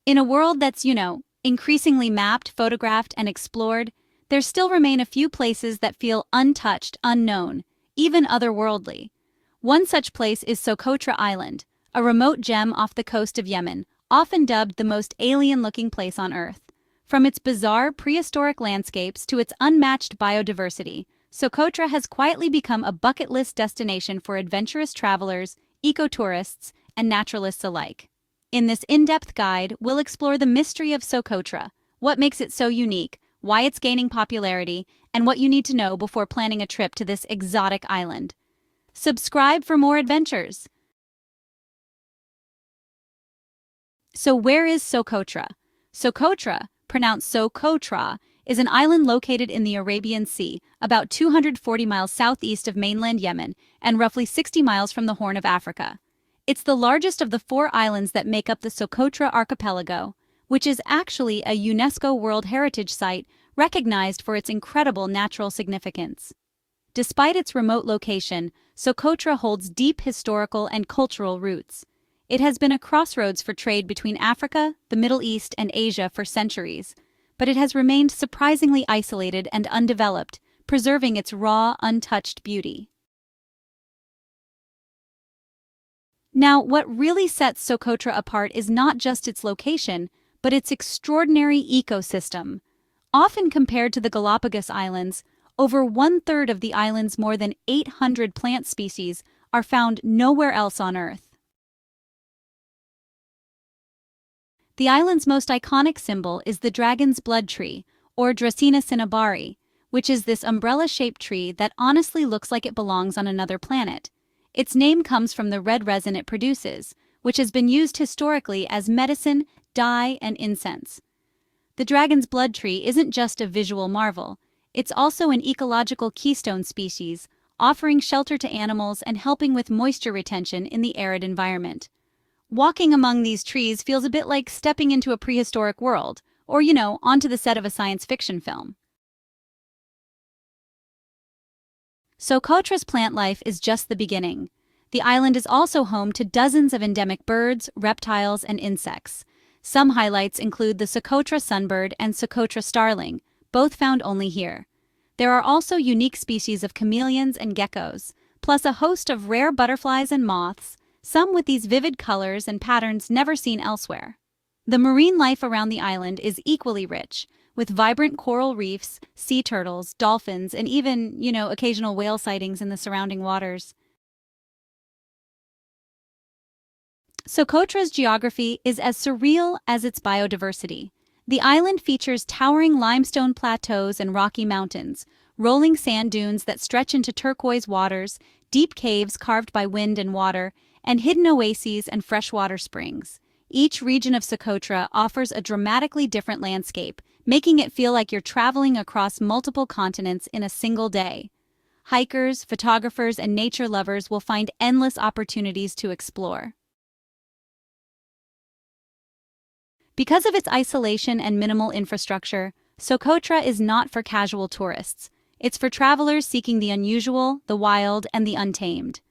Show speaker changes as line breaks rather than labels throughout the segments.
In a world that's, increasingly mapped, photographed, and explored, there still remain a few places that feel untouched, unknown, even otherworldly. One such place is Socotra Island, a remote gem off the coast of Yemen, often dubbed the most alien-looking place on Earth. From its bizarre prehistoric landscapes to its unmatched biodiversity, Socotra has quietly become a bucket list destination for adventurous travelers, ecotourists, and naturalists alike. In this in-depth guide, we'll explore the mystery of Socotra, what makes it so unique, why it's gaining popularity, and what you need to know before planning a trip to this exotic island. Subscribe for more adventures! So where is Socotra? Socotra, pronounced Socotra, is an island located in the Arabian Sea, about 240 miles southeast of mainland Yemen and roughly 60 miles from the Horn of Africa. It's the largest of the 4 islands that make up the Socotra archipelago, which is actually a UNESCO World Heritage Site recognized for its incredible natural significance. Despite its remote location, Socotra holds deep historical and cultural roots. It has been a crossroads for trade between Africa, the Middle East, and Asia for centuries, but it has remained surprisingly isolated and undeveloped, preserving its raw, untouched beauty. Now, what really sets Socotra apart is not just its location, but its extraordinary ecosystem. Often compared to the Galapagos Islands, over 1/3 of the island's more than 800 plant species are found nowhere else on Earth. The island's most iconic symbol is the dragon's blood tree, or Dracaena cinnabari, which is this umbrella-shaped tree that honestly looks like it belongs on another planet. Its name comes from the red resin it produces, which has been used historically as medicine, dye, and incense. The dragon's blood tree isn't just a visual marvel, it's also an ecological keystone species, offering shelter to animals and helping with moisture retention in the arid environment. Walking among these trees feels a bit like stepping into a prehistoric world, or, onto the set of a science fiction film. Socotra's plant life is just the beginning. The island is also home to dozens of endemic birds, reptiles, and insects. Some highlights include the Socotra sunbird and Socotra starling, both found only here. There are also unique species of chameleons and geckos, plus a host of rare butterflies and moths, some with these vivid colors and patterns never seen elsewhere. The marine life around the island is equally rich, with vibrant coral reefs, sea turtles, dolphins, and even, occasional whale sightings in the surrounding waters. Socotra's geography is as surreal as its biodiversity. The island features towering limestone plateaus and rocky mountains, rolling sand dunes that stretch into turquoise waters, deep caves carved by wind and water, and hidden oases and freshwater springs. Each region of Socotra offers a dramatically different landscape, making it feel like you're traveling across multiple continents in a single day. Hikers, photographers, and nature lovers will find endless opportunities to explore. Because of its isolation and minimal infrastructure, Socotra is not for casual tourists. It's for travelers seeking the unusual, the wild, and the untamed.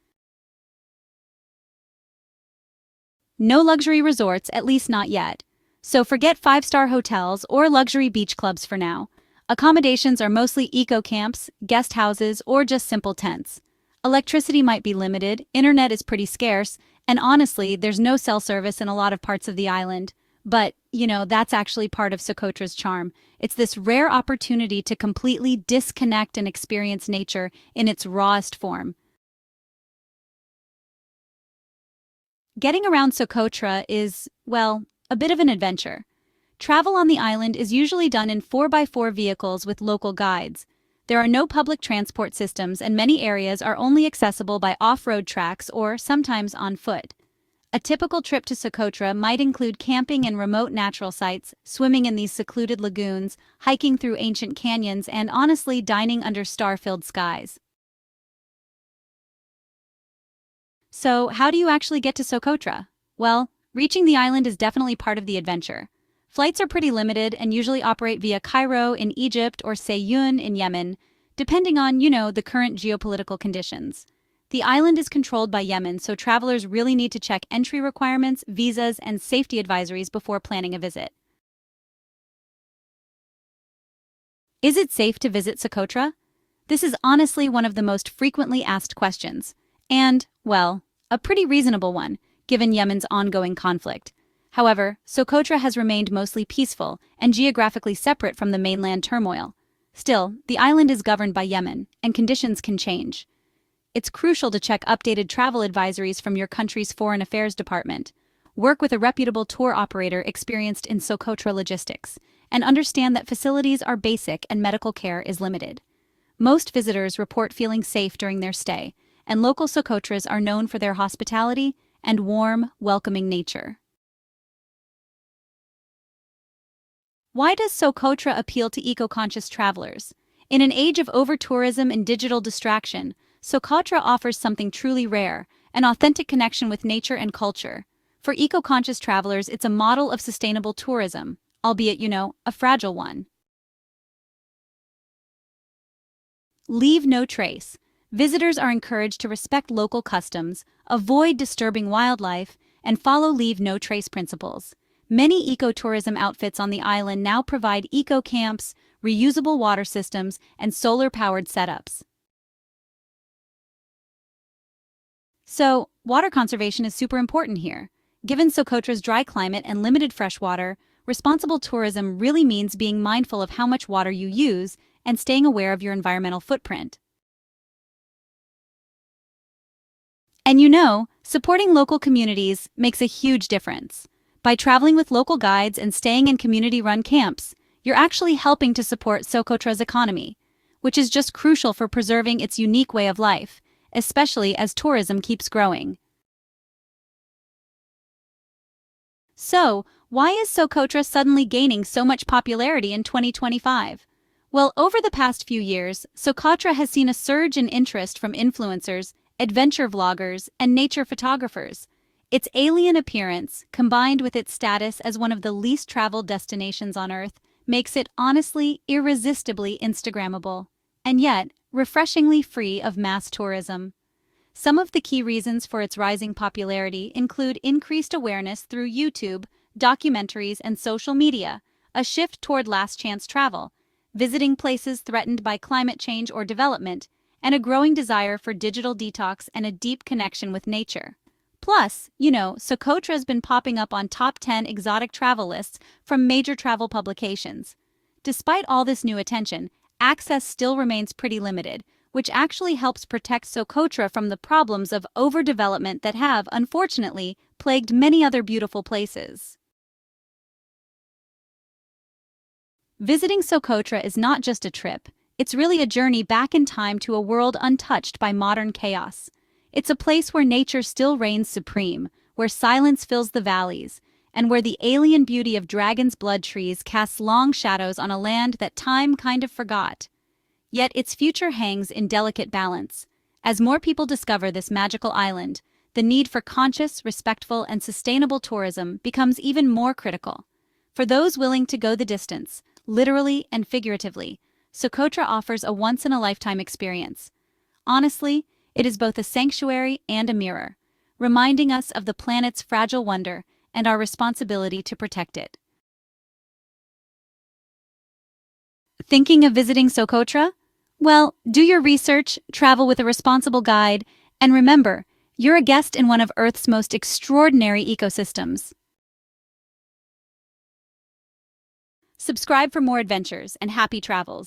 No luxury resorts, at least not yet. So forget 5-star hotels or luxury beach clubs for now. Accommodations are mostly eco-camps, guest houses, or just simple tents. Electricity might be limited, internet is pretty scarce, and honestly, there's no cell service in a lot of parts of the island. But, that's actually part of Socotra's charm. It's this rare opportunity to completely disconnect and experience nature in its rawest form. Getting around Socotra is, a bit of an adventure. Travel on the island is usually done in 4x4 vehicles with local guides. There are no public transport systems, and many areas are only accessible by off-road tracks or sometimes on foot. A typical trip to Socotra might include camping in remote natural sites, swimming in these secluded lagoons, hiking through ancient canyons, and honestly dining under star-filled skies. So, how do you actually get to Socotra? Well, reaching the island is definitely part of the adventure. Flights are pretty limited and usually operate via Cairo in Egypt or Seiyun in Yemen, depending on, the current geopolitical conditions. The island is controlled by Yemen, so travelers really need to check entry requirements, visas, and safety advisories before planning a visit. Is it safe to visit Socotra? This is honestly one of the most frequently asked questions, and, well, a pretty reasonable one, given Yemen's ongoing conflict. However, Socotra has remained mostly peaceful and geographically separate from the mainland turmoil. Still, the island is governed by Yemen, and conditions can change. It's crucial to check updated travel advisories from your country's Foreign Affairs Department. Work with a reputable tour operator experienced in Socotra logistics, and understand that facilities are basic and medical care is limited. Most visitors report feeling safe during their stay, and local Socotras are known for their hospitality and warm, welcoming nature. Why does Socotra appeal to eco-conscious travelers? In an age of over-tourism and digital distraction, Socotra offers something truly rare, an authentic connection with nature and culture. For eco-conscious travelers, it's a model of sustainable tourism, albeit, a fragile one. Leave no trace. Visitors are encouraged to respect local customs, avoid disturbing wildlife, and follow leave no trace principles. Many ecotourism outfits on the island now provide eco-camps, reusable water systems, and solar-powered setups. So, water conservation is super important here. Given Socotra's dry climate and limited fresh water, responsible tourism really means being mindful of how much water you use and staying aware of your environmental footprint. And supporting local communities makes a huge difference. By traveling with local guides and staying in community-run camps, you're actually helping to support Socotra's economy, which is just crucial for preserving its unique way of life, especially as tourism keeps growing. So, why is Socotra suddenly gaining so much popularity in 2025? Well, over the past few years, Socotra has seen a surge in interest from influencers, adventure vloggers, and nature photographers. Its alien appearance, combined with its status as one of the least traveled destinations on Earth, makes it honestly, irresistibly Instagrammable, and yet refreshingly free of mass tourism. Some of the key reasons for its rising popularity include increased awareness through YouTube, documentaries, and social media, a shift toward last-chance travel, visiting places threatened by climate change or development, and a growing desire for digital detox and a deep connection with nature. Plus, Socotra has been popping up on top 10 exotic travel lists from major travel publications. Despite all this new attention, access still remains pretty limited, which actually helps protect Socotra from the problems of overdevelopment that have, unfortunately, plagued many other beautiful places. Visiting Socotra is not just a trip, it's really a journey back in time to a world untouched by modern chaos. It's a place where nature still reigns supreme, where silence fills the valleys, and where the alien beauty of dragon's blood trees casts long shadows on a land that time kind of forgot. Yet its future hangs in delicate balance. As more people discover this magical island, the need for conscious, respectful, and sustainable tourism becomes even more critical. For those willing to go the distance, literally and figuratively, Socotra offers a once-in-a-lifetime experience. Honestly, it is both a sanctuary and a mirror, reminding us of the planet's fragile wonder and our responsibility to protect it. Thinking of visiting Socotra? Well, do your research, travel with a responsible guide, and remember, you're a guest in one of Earth's most extraordinary ecosystems. Subscribe for more adventures and happy travels.